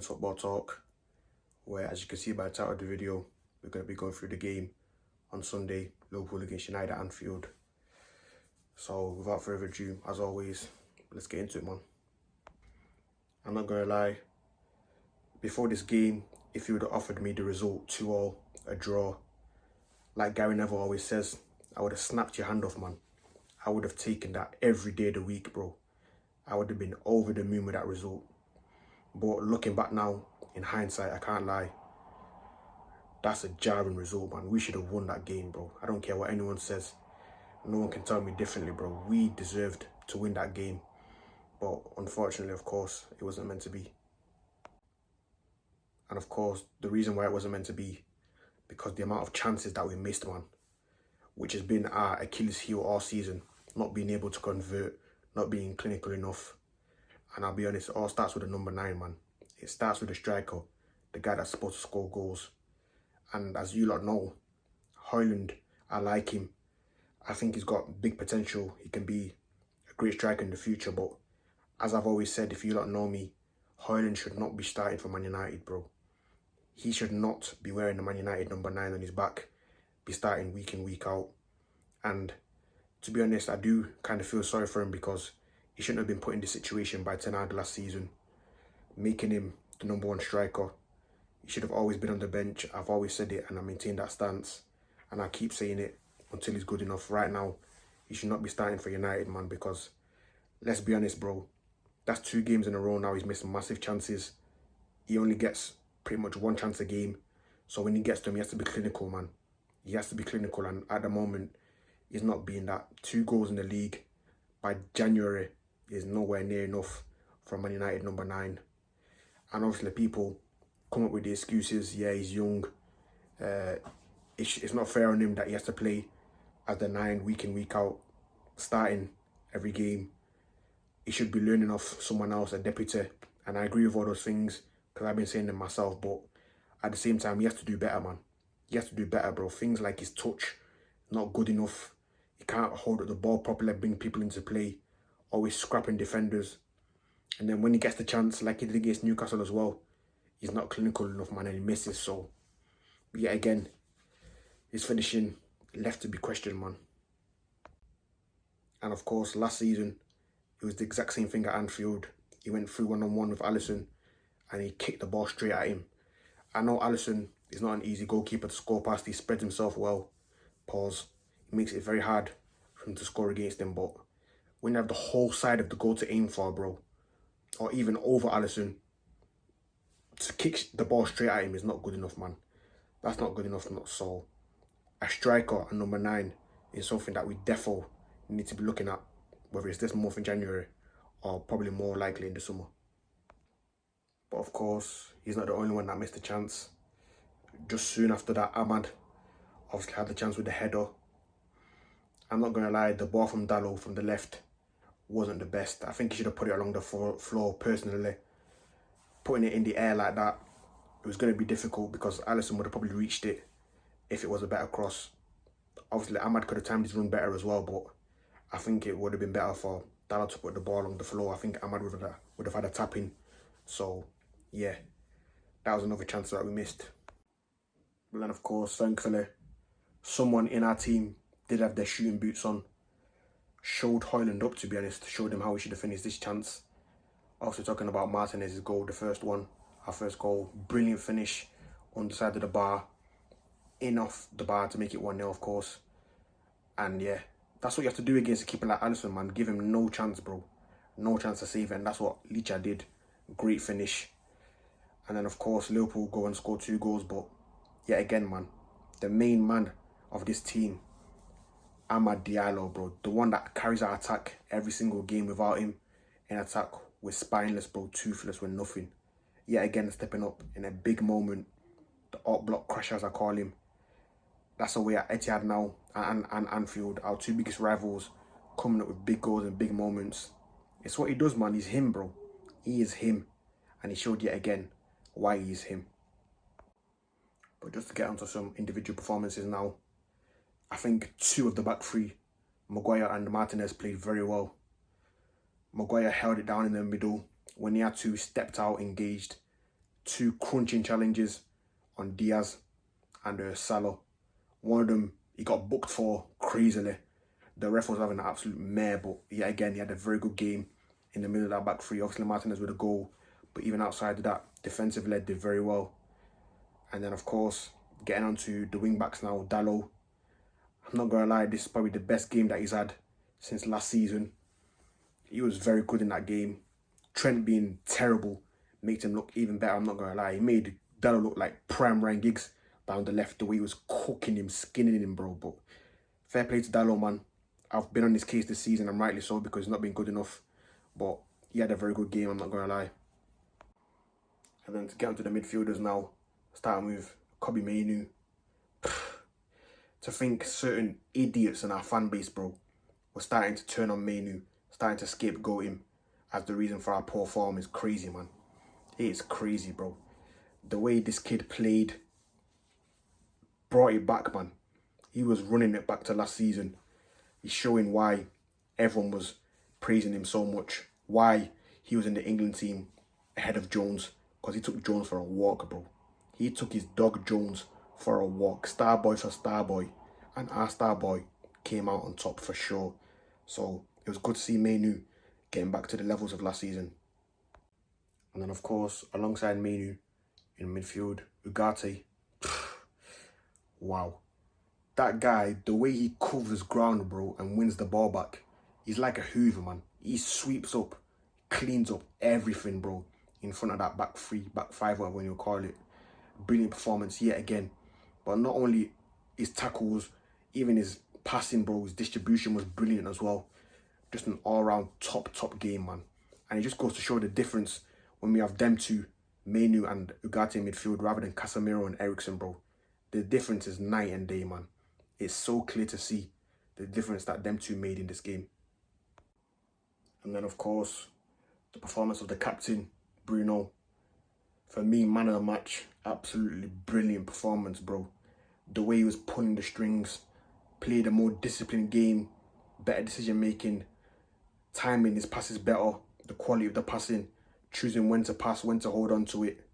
Legends Football Talk, where, as you can see by the title of the video, we're going to be going through the game on Sunday, Liverpool against United at Anfield. So without further ado, as always, let's get into it, man. I'm not going to lie, before this game, if you would have offered me the result 2-2, a draw, like Gary Neville always says, I would have snapped your hand off, man. I would have taken that every day of the week, bro. I would have been over the moon with that result. But looking back now, in hindsight, I can't lie, that's a jarring result, man. We should have won that game, bro. I don't care what anyone says. No one can tell me differently, bro. We deserved to win that game. But unfortunately, of course, it wasn't meant to be. And of course, the reason why it wasn't meant to be, because the amount of chances that we missed, man, which has been our Achilles heel all season, not being able to convert, not being clinical enough. And I'll be honest, it all starts with the number 9, man. It starts with the striker, the guy that's supposed to score goals. And as you lot know, Højlund, I like him. I think he's got big potential. He can be a great striker in the future. But as I've always said, if you lot know me, Højlund should not be starting for Man United, bro. He should not be wearing the Man United number 9 on his back, be starting week in, week out. And to be honest, I do kind of feel sorry for him because he shouldn't have been put in this situation by Ten Hag last season, making him the number 1 striker. He should have always been on the bench. I've always said it and I maintain that stance. And I keep saying it until he's good enough. Right now, he should not be starting for United, man, because let's be honest, bro. That's 2 games in a row now. He's missed massive chances. He only gets pretty much 1 chance a game. So when he gets to him, he has to be clinical, man. He has to be clinical. And at the moment, he's not being that. 2 goals in the league by January is nowhere near enough for Man United number 9. And obviously people come up with the excuses. Yeah, he's young. It's not fair on him that he has to play as the 9 week in, week out, starting every game. He should be learning off someone else, a deputy. And I agree with all those things because I've been saying them myself. But at the same time, he has to do better, man. He has to do better, bro. Things like his touch, not good enough. He can't hold up the ball properly, bring people into play. Always scrapping defenders. And then when he gets the chance, like he did against Newcastle as well, he's not clinical enough, man, and he misses. So, yet again, his finishing left to be questioned, man. And of course, last season, it was the exact same thing at Anfield. He went through one-on-one with Alisson and he kicked the ball straight at him. I know Alisson is not an easy goalkeeper to score past. He spreads himself well. Pause. It makes it very hard for him to score against him. But when you have the whole side of the goal to aim for, bro, or even over Alisson, to kick the ball straight at him is not good enough, man. That's not good enough. Not so. A striker and number 9 is something that we defo need to be looking at, whether it's this month in January or probably more likely in the summer. But of course, he's not the only one that missed a chance. Just soon after that, Ahmad obviously had the chance with the header. I'm not going to lie, the ball from Dalot from the left wasn't the best. I think he should have put it along the floor personally. Putting it in the air like that, it was going to be difficult because Alisson would have probably reached it if it was a better cross. Obviously, Ahmad could have timed his run better as well, but I think it would have been better for Dalot to put the ball along the floor. I think Ahmad would have had a tap in. So, yeah, that was another chance that we missed. But then, of course, thankfully, someone in our team did have their shooting boots on. Showed Højlund up, to be honest. Showed him how he should have finished this chance. Also talking about Martinez's goal, the first one. Our first goal. Brilliant finish on the side of the bar. In off the bar to make it 1-0, of course. And yeah, that's what you have to do against a keeper like Alisson, man. Give him no chance, bro. No chance to save it. And that's what Licha did. Great finish. And then, of course, Liverpool go and score 2 goals. But yet again, man, the main man of this team, Amad Diallo, bro. The one that carries our attack every single game. Without him in attack, we're spineless, bro. Toothless, we're nothing. Yet again, stepping up in a big moment. The alt block crash, as I call him. That's the way at Etihad now and Anfield. Our 2 biggest rivals coming up with big goals and big moments. It's what he does, man. He's him, bro. He is him. And he showed yet again why he is him. But just to get onto some individual performances now. I think 2 of the back 3, Maguire and Martinez, played very well. Maguire held it down in the middle. When he had to, stepped out, engaged. two crunching challenges on Diaz and Salah. One of them he got booked for crazily. The ref was having an absolute mare, but yet again, he had a very good game in the middle of that back three. Obviously, Martinez with a goal, but even outside of that, defensive led did very well. And then, of course, getting on to the wing backs now, Dalot. I'm not going to lie, this is probably the best game that he's had since last season. He was very good in that game. Trent being terrible makes him look even better, I'm not going to lie. He made Dalot look like prime Ryan Giggs down the left, the way he was cooking him, skinning him, bro. But fair play to Dalot, man. I've been on his case this season, and rightly so, because he's not been good enough. But he had a very good game, I'm not going to lie. And then to get onto the midfielders now, starting with Kobbie Mainoo. To think certain idiots in our fan base, bro, were starting to turn on Mainoo, starting to scapegoat him as the reason for our poor form is crazy, man. It is crazy, bro. The way this kid played brought it back, man. He was running it back to last season. He's showing why everyone was praising him so much. Why he was in the England team ahead of Jones. Because he took Jones for a walk, bro. He took his dog Jones for a walk. Star boy for star boy. And our star boy came out on top for sure. So it was good to see Mainoo getting back to the levels of last season. And then, of course, alongside Mainoo in midfield, Ugarte. Wow. That guy, the way he covers ground, bro, and wins the ball back, he's like a Hoover, man. He sweeps up, cleans up everything, bro, in front of that back three, back five, whatever you call it. Brilliant performance yet again. But not only his tackles, even his passing, bro, his distribution was brilliant as well. Just an all-round top game, man. And it just goes to show the difference when we have them two, Mainoo and Ugarte in midfield, rather than Casemiro and Eriksen, bro. The difference is night and day, man. It's so clear to see the difference that them two made in this game. And then, of course, the performance of the captain, Bruno. For me, man of the match, absolutely brilliant performance, bro. The way he was pulling the strings, played a more disciplined game, better decision making, timing his passes better, the quality of the passing, choosing when to pass, when to hold on to it.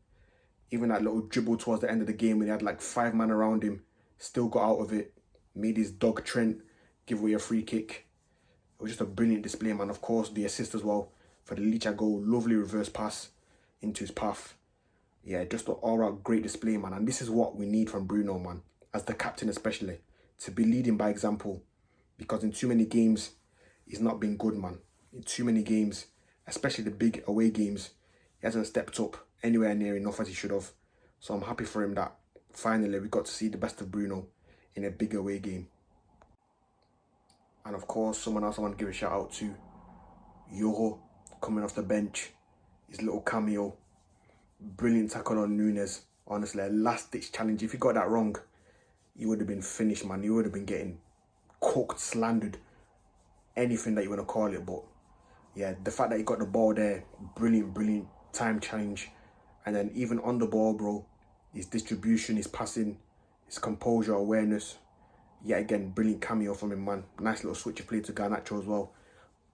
Even that little dribble towards the end of the game when he had like 5 men around him, still got out of it, made his dog Trent give away a free kick. It was just a brilliant display, man. Of course, the assist as well for the Licha goal. Lovely reverse pass into his path. Yeah, just an all-round great display, man. And this is what we need from Bruno, man. As the captain especially. To be leading by example. Because in too many games, he's not been good, man. In too many games, especially the big away games, he hasn't stepped up anywhere near enough as he should have. So I'm happy for him that finally we got to see the best of Bruno in a big away game. And of course, someone else I want to give a shout out to, Yoho, coming off the bench, his little cameo, brilliant tackle on Nunes. Honestly, a last-ditch challenge. If he got that wrong, he would have been finished, man. He would have been getting cooked, slandered, anything that you want to call it. But yeah, the fact that he got the ball there, brilliant time challenge. And then even on the ball, bro, his distribution, his passing, his composure, awareness. Yet again, brilliant cameo from him, man. Nice little switch of play to Garnacho as well.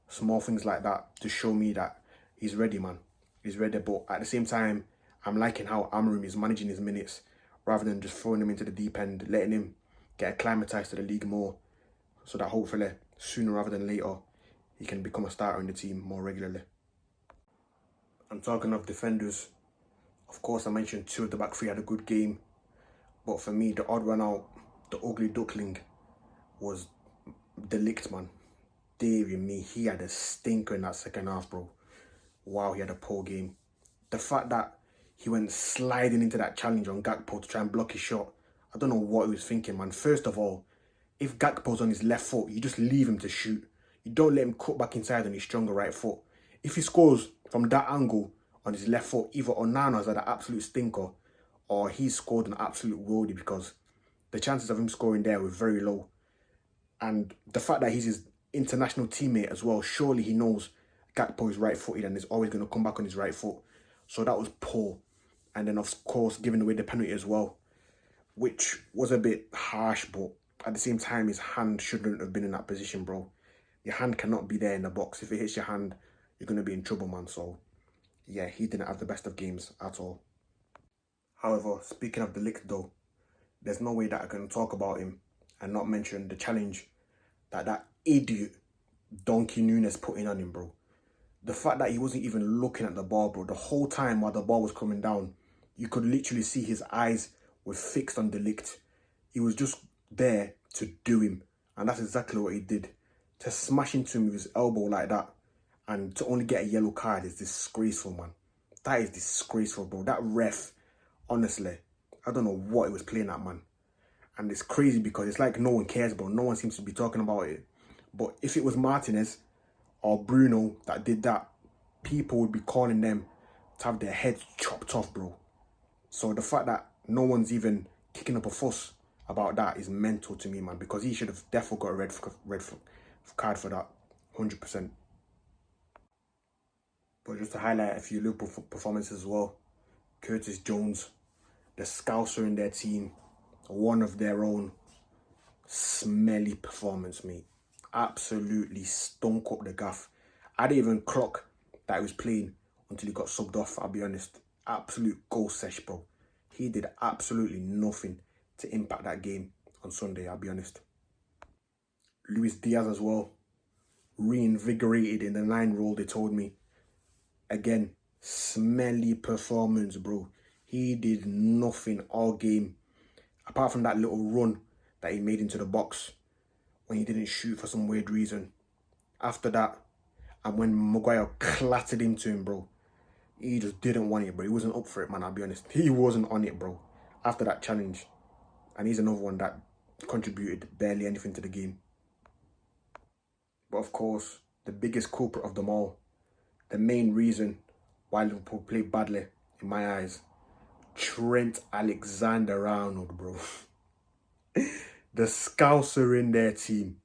Small things like that to show me that he's ready, man. He's ready. But at the same time, I'm liking how Amorim is managing his minutes rather than just throwing him into the deep end, letting him get acclimatized to the league more so that hopefully, sooner rather than later, he can become a starter in the team more regularly. And talking of defenders, of course, I mentioned 2 of the back 3 had a good game. But for me, the odd one out, the ugly duckling, was De Ligt, man. Dear me, he had a stinker in that second half, bro. Wow, he had a poor game. The fact that he went sliding into that challenge on Gakpo to try and block his shot, I don't know what he was thinking, man. First of all, if Gakpo's on his left foot, you just leave him to shoot. You don't let him cut back inside on his stronger right foot. If he scores from that angle on his left foot, either Onana's had an absolute stinker or he's scored an absolute worldie, because the chances of him scoring there were very low. And the fact that he's his international teammate as well, surely he knows Gakpo is right-footed and is always going to come back on his right foot. So that was poor. And then, of course, giving away the penalty as well, which was a bit harsh, but at the same time, his hand shouldn't have been in that position, bro. Your hand cannot be there in the box. If it hits your hand, you're going to be in trouble, man. So, yeah, he didn't have the best of games at all. However, speaking of De Ligt though, there's no way that I can talk about him and not mention the challenge that idiot Donkey Nunes put in on him, bro. The fact that he wasn't even looking at the ball, bro, the whole time while the ball was coming down, you could literally see his eyes were fixed on De Ligt. He was just there to do him, and that's exactly what he did. To smash into him with his elbow like that and to only get a yellow card is disgraceful, man. That is disgraceful, bro. That ref, honestly, I don't know what he was playing at, man. And it's crazy because it's like no one cares, bro. No one seems to be talking about it. But if it was Martinez or Bruno that did that, people would be calling them to have their heads chopped off, bro. So the fact that no one's even kicking up a fuss about that is mental to me, man. Because he should have definitely got a red card for that, 100%. But just to highlight a few Liverpool performances as well. Curtis Jones, the Scouser in their team, one of their own. Smelly performance, mate. Absolutely stunk up the gaff. I didn't even clock that he was playing until he got subbed off, I'll be honest. Absolute goal sesh, bro. He did absolutely nothing to impact that game on Sunday, I'll be honest. Luis Diaz as well. Reinvigorated in the 9 role, they told me. Again, smelly performance, bro. He did nothing all game. Apart from that little run that he made into the box when he didn't shoot for some weird reason. After that, and when Maguire clattered into him, bro, he just didn't want it, bro. He wasn't up for it, man, I'll be honest. He wasn't on it, bro, after that challenge. And he's another one that contributed barely anything to the game. But of course, the biggest culprit of them all, the main reason why Liverpool played badly, in my eyes, Trent Alexander-Arnold, bro. The Scouser in their team,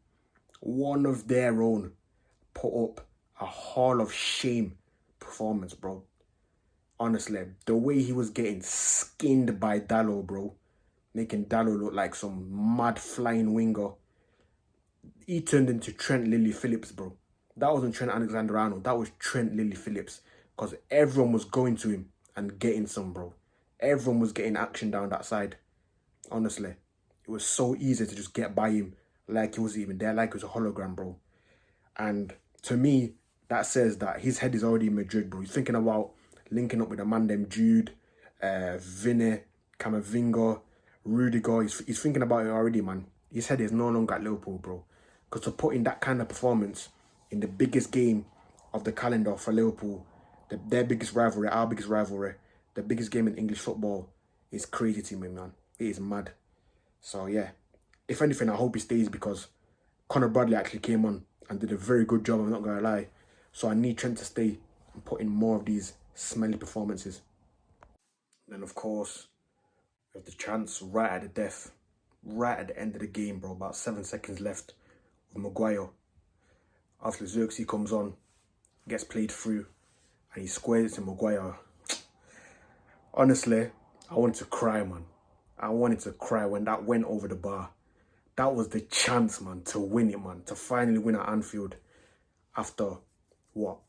one of their own, put up a Hall of Shame performance, bro. Honestly, the way he was getting skinned by Dalot, bro, making Dalot look like some mad flying winger. He turned into Trent Lily-Phillips, bro. That wasn't Trent Alexander-Arnold, that was Trent Lily-Phillips. Because everyone was going to him and getting some, bro. Everyone was getting action down that side. Honestly, it was so easy to just get by him like he wasn't even there, like he was a hologram, bro. And to me, that says that his head is already in Madrid, bro. He's thinking about linking up with a man named Jude, Vinny, Camavinga, Rudiger. He's thinking about it already, man. His head is no longer at Liverpool, bro. Because to put in that kind of performance in the biggest game of the calendar for Liverpool, their biggest rivalry, our biggest rivalry, the biggest game in English football, is crazy to me, man. It is mad. So, yeah. If anything, I hope he stays because Conor Bradley actually came on and did a very good job, I'm not going to lie. So I need Trent to stay and put in more of these smelly performances. Then, of course, we have the chance right at the death, right at the end of the game, bro. About 7 seconds left with Maguire. After Xerxes comes on, gets played through, and he squares it to Maguire. Honestly, I wanted to cry, man. I wanted to cry when that went over the bar. That was the chance, man, to win it, man. To finally win at Anfield after, what,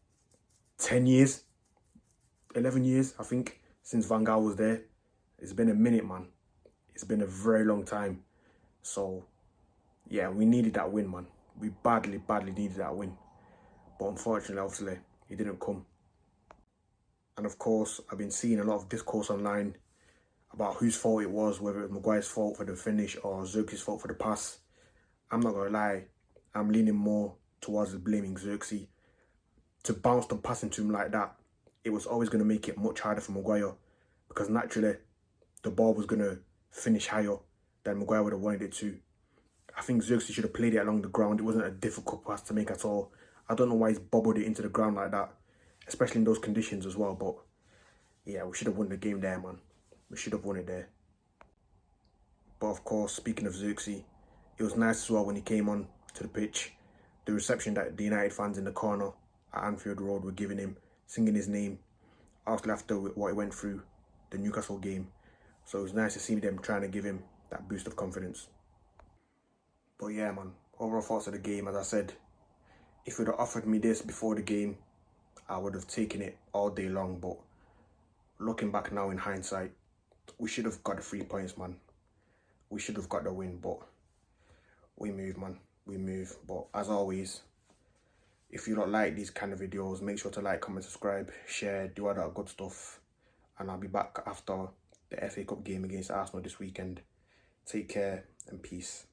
10 years? 11 years, I think, since Van Gaal was there. It's been a minute, man. It's been a very long time. So, yeah, we needed that win, man. We badly needed that win. But unfortunately, obviously, it didn't come. And of course, I've been seeing a lot of discourse online about whose fault it was, whether it was Maguire's fault for the finish or Xerxes' fault for the pass. I'm not going to lie, I'm leaning more towards blaming Xerxes. To bounce the pass into him like that, it was always going to make it much harder for Maguire because naturally, the ball was going to finish higher than Maguire would have wanted it to. I think Xerxes should have played it along the ground. It wasn't a difficult pass to make at all. I don't know why he's bobbled it into the ground like that, especially in those conditions as well. But yeah, we should have won the game there, man. We should have won it there. But of course, speaking of Xerxes, it was nice as well when he came on to the pitch. The reception that the United fans in the corner at Anfield Road were giving him, singing his name, after what he went through, the Newcastle game. So it was nice to see them trying to give him that boost of confidence. But yeah, man, overall thoughts of the game, as I said, if you'd have offered me this before the game, I would have taken it all day long. But looking back now in hindsight, we should have got the 3 points, man. We should have got the win, but we move, man. We move. But as always, if you don't like these kind of videos, make sure to like, comment, subscribe, share, do all that good stuff. And I'll be back after the FA Cup game against Arsenal this weekend. Take care and peace.